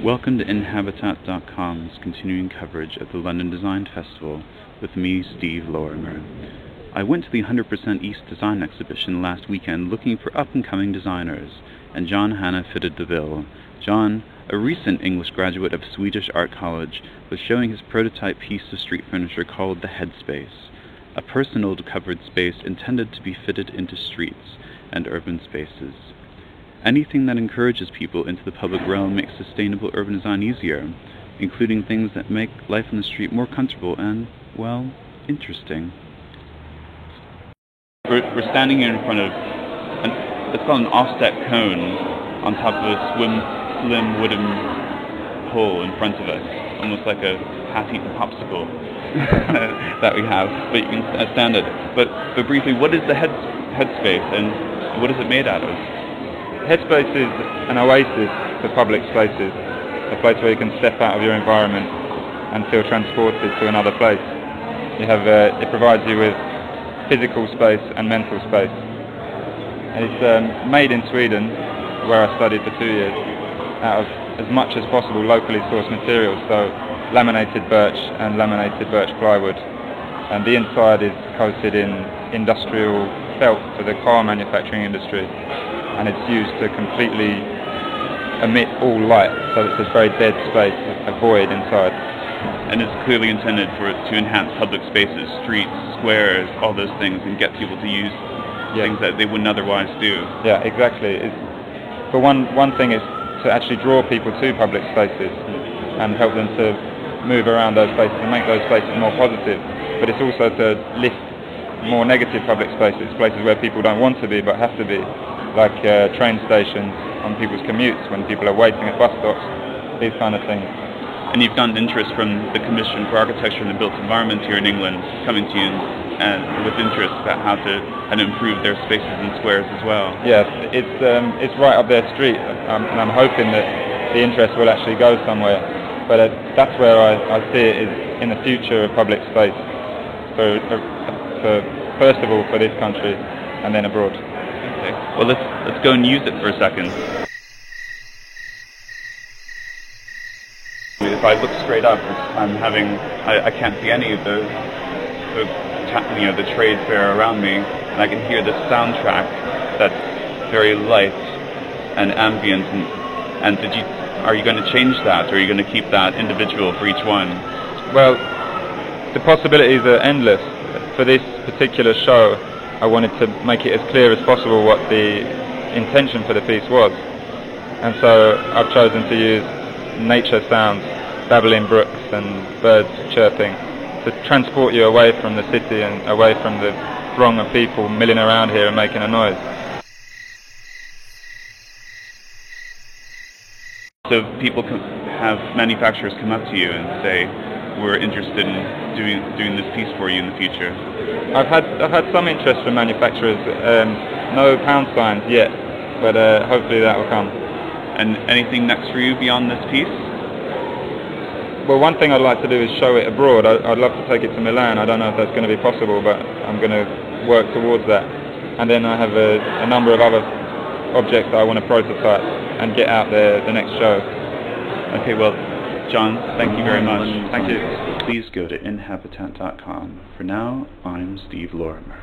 Welcome to Inhabitat.com's continuing coverage of the London Design Festival with me, Steve Lorimer. I went to the 100% East Design exhibition last weekend looking for up-and-coming designers, and John Hanna fitted the bill. John, a recent English graduate of Swedish Art College, was showing his prototype piece of street furniture called the Headspace, a personal covered space intended to be fitted into streets and urban spaces. Anything that encourages people into the public realm makes sustainable urban design easier, including things that make life on the street more comfortable and, well, interesting. We're standing here in front of, it's called an offset cone on top of a slim wooden pole in front of us, almost like a half-eaten popsicle that we have, but you can stand it. But briefly, what is the Headspace and what is it made out of? Headspace is an oasis for public spaces, a place where you can step out of your environment and feel transported to another place. It provides you with physical space and mental space. And it's made in Sweden, where I studied for 2 years, out of as much as possible locally sourced materials, so laminated birch and laminated birch plywood. And the inside is coated in industrial felt for the car manufacturing industry. And it's used to completely emit all light, so it's this very dead space, a void inside. And it's clearly intended to enhance public spaces, streets, squares, all those things, and get people to use things that they wouldn't otherwise do. Yeah, exactly. But one thing is to actually draw people to public spaces and help them to move around those spaces and make those spaces more positive. But it's also to lift more negative public spaces, places where people don't want to be but have to be, like train stations on people's commutes when people are waiting at bus stops, these kind of things. And you've gotten interest from the Commission for Architecture and the Built Environment here in England coming to you and with interest about how to improve their spaces and squares as well. Yes, it's right up their street, and I'm hoping that the interest will actually go somewhere. But that's where I see it is in the future of public space, for first of all for this country and then abroad. Okay. Well, let's go and use it for a second. If I look straight up, I can't see any of the trade fair around me, and I can hear the soundtrack that's very light and ambient. And are you going to change that, or are you going to keep that individual for each one? Well, the possibilities are endless. For this particular show, I wanted to make it as clear as possible what the intention for the piece was. And so I've chosen to use nature sounds, babbling brooks and birds chirping, to transport you away from the city and away from the throng of people milling around here and making a noise. So people have manufacturers come up to you and say, we're interested in doing this piece for you in the future. I've had some interest from manufacturers, no pound signs yet, but hopefully that will come. And anything next for you beyond this piece? Well, one thing I'd like to do is show it abroad. I'd love to take it to Milan. I don't know if that's going to be possible, but I'm going to work towards that. And then I have a number of other objects that I want to prototype and get out there the next show. Okay, well, John, thank you very much. Thank you. Please go to Inhabitat.com. For now, I'm Steve Lorimer.